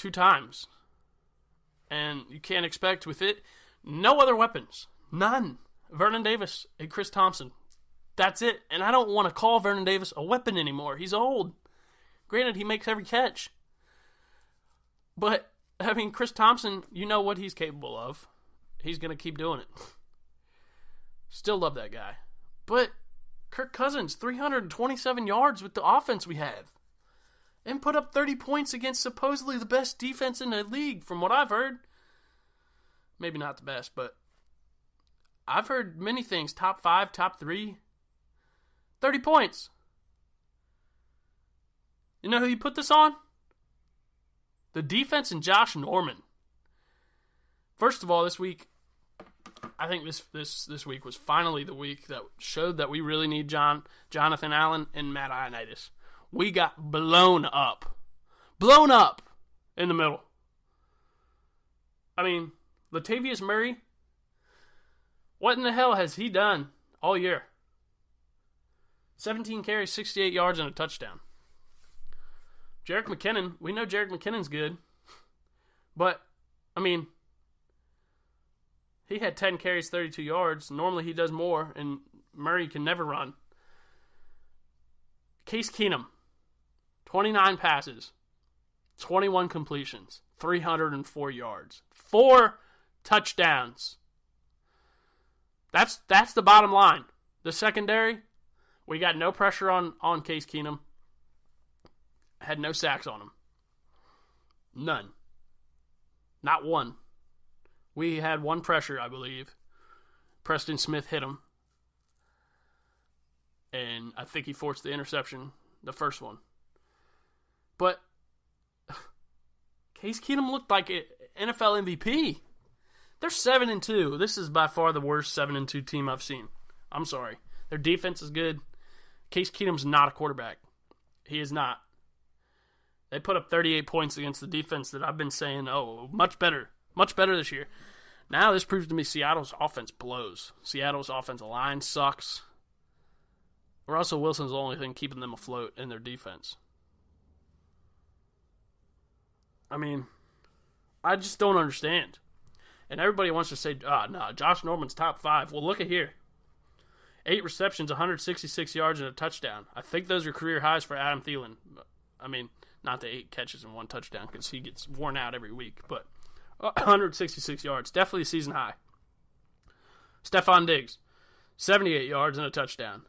2 times. And you can't expect with it, no other weapons. None. Vernon Davis and Chris Thompson. That's it. And I don't want to call Vernon Davis a weapon anymore. He's old. Granted, he makes every catch. But, I mean, Chris Thompson, you know what he's capable of. He's going to keep doing it. Still love that guy. But Kirk Cousins, 327 yards with the offense we have. And put up 30 points against supposedly the best defense in the league, from what I've heard. Maybe not the best, but I've heard many things. Top 5, top 3. 30 points. You know who you put this on? The defense and Josh Norman. First of all, this week, I think this week was finally the week that showed that we really need Jonathan Allen and Matt Ioannidis. We got blown up. Blown up in the middle. I mean, Latavius Murray, what in the hell has he done all year? 17 carries, 68 yards, and a touchdown. Jerick McKinnon, we know Jerick McKinnon's good. But, I mean, he had 10 carries, 32 yards. Normally he does more, and Murray can never run. Case Keenum, 29 passes, 21 completions, 304 yards, 4 touchdowns. That's the bottom line. The secondary, we got no pressure on Case Keenum. Had no sacks on him. None. Not one. We had one pressure, I believe. Preston Smith hit him. And I think he forced the interception, the first one. But Case Keenum looked like an NFL MVP. They're 7-2. This is by far the worst 7-2 team I've seen. I'm sorry. Their defense is good. Case Keenum's not a quarterback. He is not. They put up 38 points against the defense that I've been saying, oh, much better this year. Now this proves to me Seattle's offense blows. Seattle's offensive line sucks. Russell Wilson's the only thing keeping them afloat in their defense. I mean, I just don't understand. And everybody wants to say, no, Josh Norman's top 5. Well, look at here. 8 receptions, 166 yards, and a touchdown. I think those are career highs for Adam Thielen. I mean, not the 8 catches and 1 touchdown because he gets worn out every week. But 166 yards, definitely a season high. Stephon Diggs, 78 yards and a touchdown.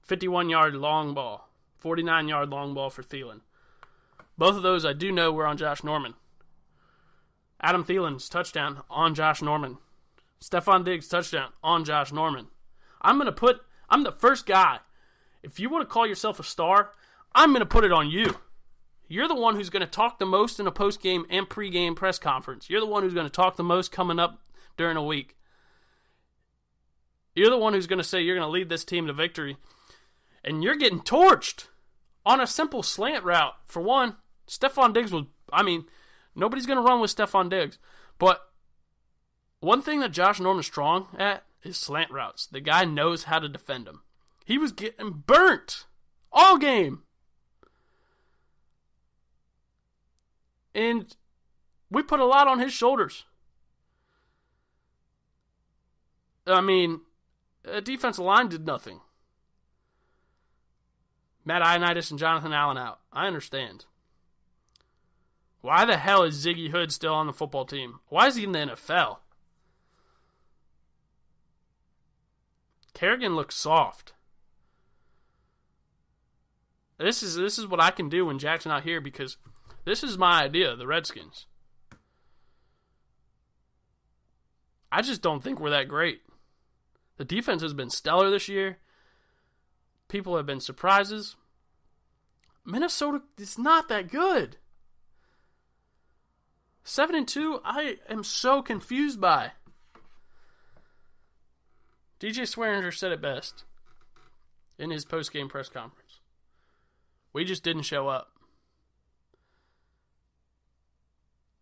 51-yard long ball. 49-yard long ball for Thielen. Both of those I do know were on Josh Norman. Adam Thielen's touchdown on Josh Norman. Stephon Diggs' touchdown on Josh Norman. I'm the first guy. If you want to call yourself a star, I'm going to put it on you. You're the one who's going to talk the most in a post-game and pre-game press conference. You're the one who's going to talk the most coming up during a week. You're the one who's going to say you're going to lead this team to victory. And you're getting torched on a simple slant route. For one, Stephon Diggs nobody's going to run with Stephon Diggs. But one thing that Josh Norman's strong at is slant routes. The guy knows how to defend them. He was getting burnt all game. And we put a lot on his shoulders. I mean, the defensive line did nothing. Matt Ioannidis and Jonathan Allen out. I understand. Why the hell is Ziggy Hood still on the football team? Why is he in the NFL? Kerrigan looks soft. This is what I can do when Jack's not here because this is my idea, the Redskins. I just don't think we're that great. The defense has been stellar this year. People have been surprises. Minnesota is not that good. 7-2, I am so confused by. DJ Swearinger said it best in his post-game press conference. We just didn't show up.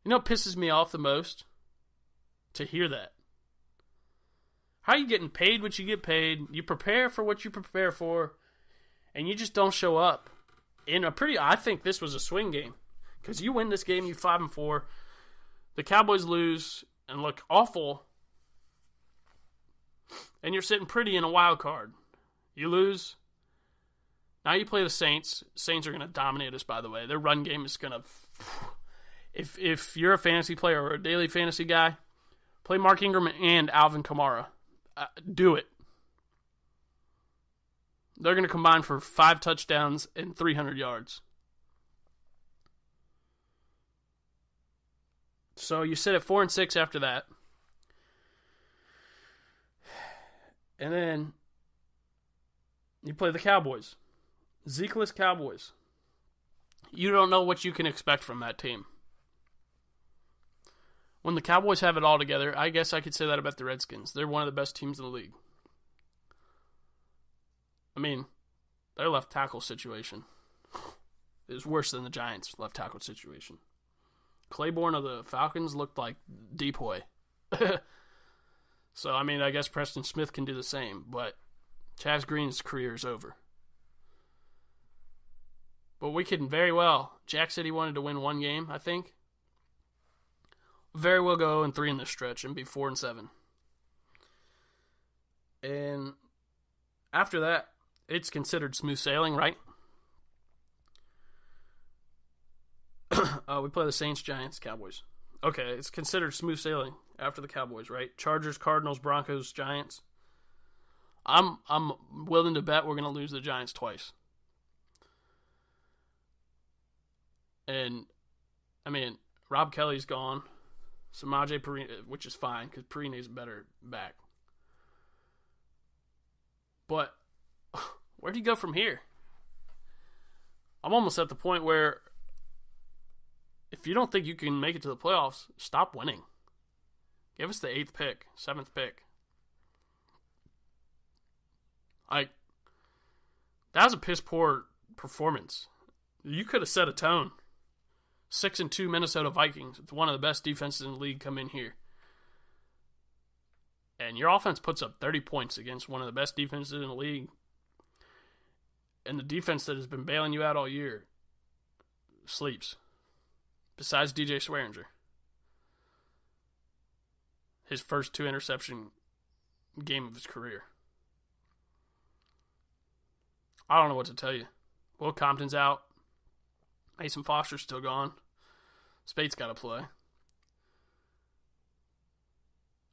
You know what pisses me off the most? To hear that. How are you getting paid what you get paid? You prepare for what you prepare for, and you just don't show up. I think this was a swing game. Because you win this game, you 5-4. The Cowboys lose and look awful. And you're sitting pretty in a wild card. You lose. Now you play the Saints. Saints are going to dominate us, by the way. Their run game is going to... If you're a fantasy player or a daily fantasy guy, play Mark Ingram and Alvin Kamara. Do it. They're going to combine for 5 touchdowns and 300 yards. So you sit at 4-6 after that. And then you play the Cowboys. Zeke-less Cowboys. You don't know what you can expect from that team. When the Cowboys have it all together, I guess I could say that about the Redskins. They're one of the best teams in the league. I mean, their left tackle situation is worse than the Giants' left tackle situation. Claiborne of the Falcons looked like Depoy. So, I mean, I guess Preston Smith can do the same, but Chaz Green's career is over. But we can very well. Jack said he wanted to win one game, I think. Very well go 0-3 in this stretch and be 4-7. And after that, it's considered smooth sailing, right? We play the Saints, Giants, Cowboys. Okay, it's considered smooth sailing after the Cowboys, right? Chargers, Cardinals, Broncos, Giants. I'm willing to bet we're going to lose the Giants twice. And, I mean, Rob Kelly's gone. Samaje Perine, which is fine, because Perine's better back. But, where do you go from here? I'm almost at the point where if you don't think you can make it to the playoffs, stop winning. Give us the 8th pick, 7th pick. That was a piss-poor performance. You could have set a tone. 6-2 Minnesota Vikings. It's one of the best defenses in the league come in here. And your offense puts up 30 points against one of the best defenses in the league. And the defense that has been bailing you out all year sleeps. Besides DJ Swearinger. His first 2 interception game of his career. I don't know what to tell you. Will Compton's out. Mason Foster's still gone. Spate's got to play.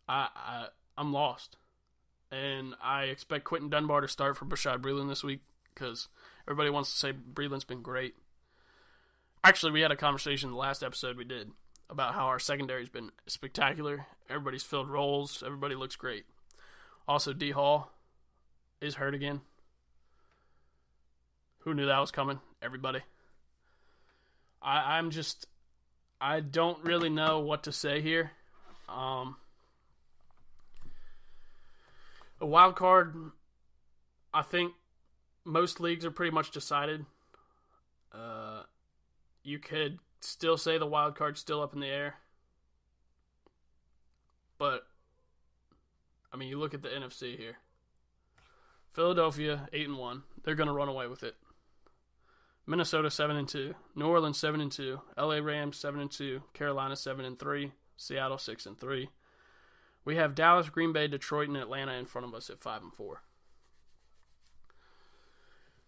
I'm lost. And I expect Quentin Dunbar to start for Bashaud Breeland this week because everybody wants to say Breeland's been great. Actually, we had a conversation in the last episode we did about how our secondary's been spectacular. Everybody's filled roles. Everybody looks great. Also, D. Hall is hurt again. Who knew that was coming? Everybody. I don't really know what to say here. A wild card, I think most leagues are pretty much decided. You could still say the wild card's still up in the air. But, I mean, you look at the NFC here. Philadelphia, 8-1. They're going to run away with it. Minnesota 7-2, New Orleans 7-2, LA Rams 7-2, Carolina 7-3, Seattle 6-3. We have Dallas, Green Bay, Detroit, and Atlanta in front of us at 5-4.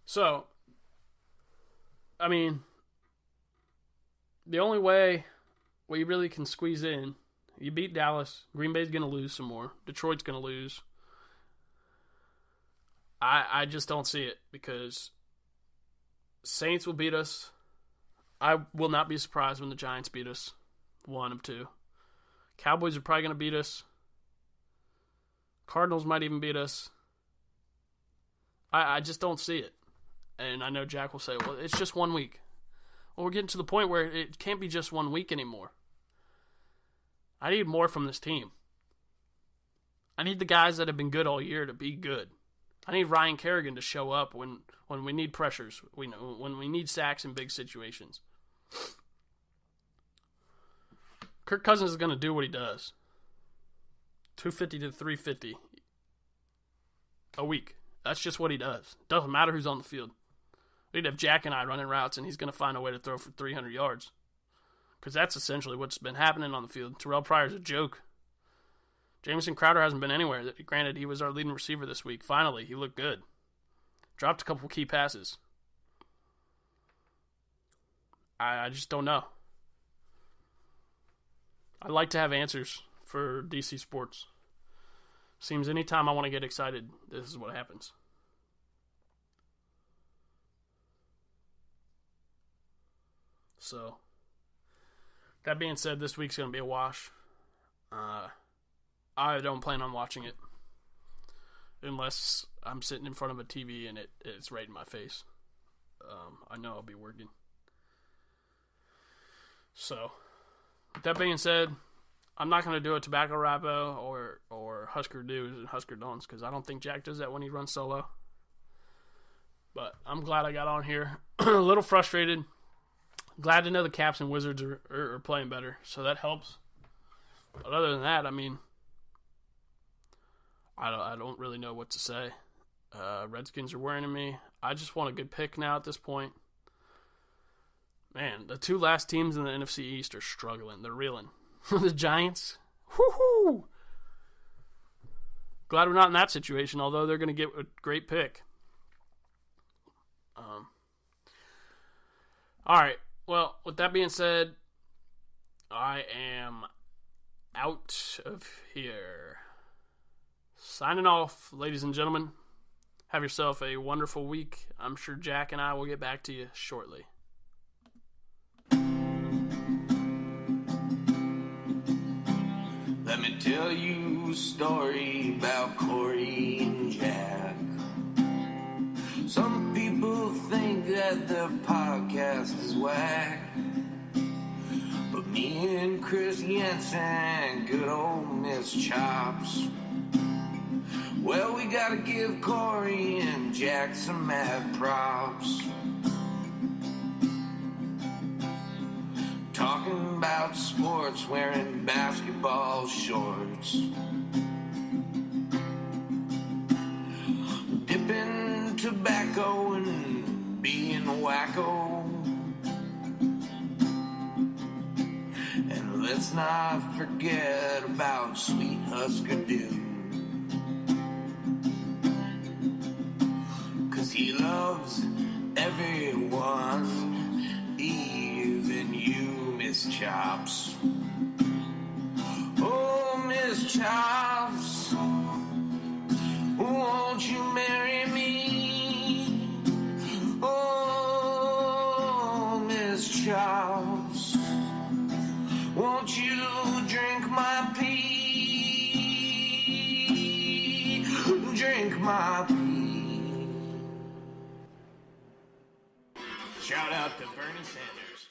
So, I mean, the only way we really can squeeze in, you beat Dallas, Green Bay's going to lose some more, Detroit's going to lose. I just don't see it because Saints will beat us. I will not be surprised when the Giants beat us. 1 of 2. Cowboys are probably going to beat us. Cardinals might even beat us. I just don't see it. And I know Jack will say, well, it's just 1 week. Well, we're getting to the point where it can't be just 1 week anymore. I need more from this team. I need the guys that have been good all year to be good. I need Ryan Kerrigan to show up when we need pressures, when we need sacks in big situations. Kirk Cousins is going to do what he does. 250 to 350 a week. That's just what he does. Doesn't matter who's on the field. We'd have Jack and I running routes, and he's going to find a way to throw for 300 yards. Because that's essentially what's been happening on the field. Terrell Pryor's a joke. Jamison Crowder hasn't been anywhere. Granted, he was our leading receiver this week. Finally, he looked good. Dropped a couple key passes. I just don't know. I like to have answers for DC sports. Seems anytime I want to get excited, this is what happens. So, that being said, this week's going to be a wash. I don't plan on watching it unless I'm sitting in front of a TV and it's right in my face. I know I'll be working. So, with that being said, I'm not going to do a tobacco rappo or Husker Do's and Husker Don'ts because I don't think Jack does that when he runs solo. But I'm glad I got on here. A little frustrated. Glad to know the Caps and Wizards are playing better, so that helps. But other than that, I mean, I don't really know what to say. Redskins are wearing me. I just want a good pick now at this point. Man, the two last teams in the NFC East are struggling. They're reeling. The Giants, whoo-hoo! Glad we're not in that situation, although they're going to get a great pick. All right. Well, with that being said, I am out of here. Signing off, ladies and gentlemen. Have yourself a wonderful week. I'm sure Jack and I will get back to you shortly. Let me tell you a story about Cory and Jack. Some people think that their podcast is whack, but me and Chris Jensen, good old Miss Chops. Well, we gotta give Cory and Jack some mad props. Talking about sports, wearing basketball shorts. Dipping tobacco and being wacko. And let's not forget about sweet Husker Du. 'Cause he loves everyone, even you, Miss Chops. Oh, Miss Chops, won't you marry me? Oh, Miss Chops, won't you drink my pee? Drink my pee. Shout out to Bernie Sanders.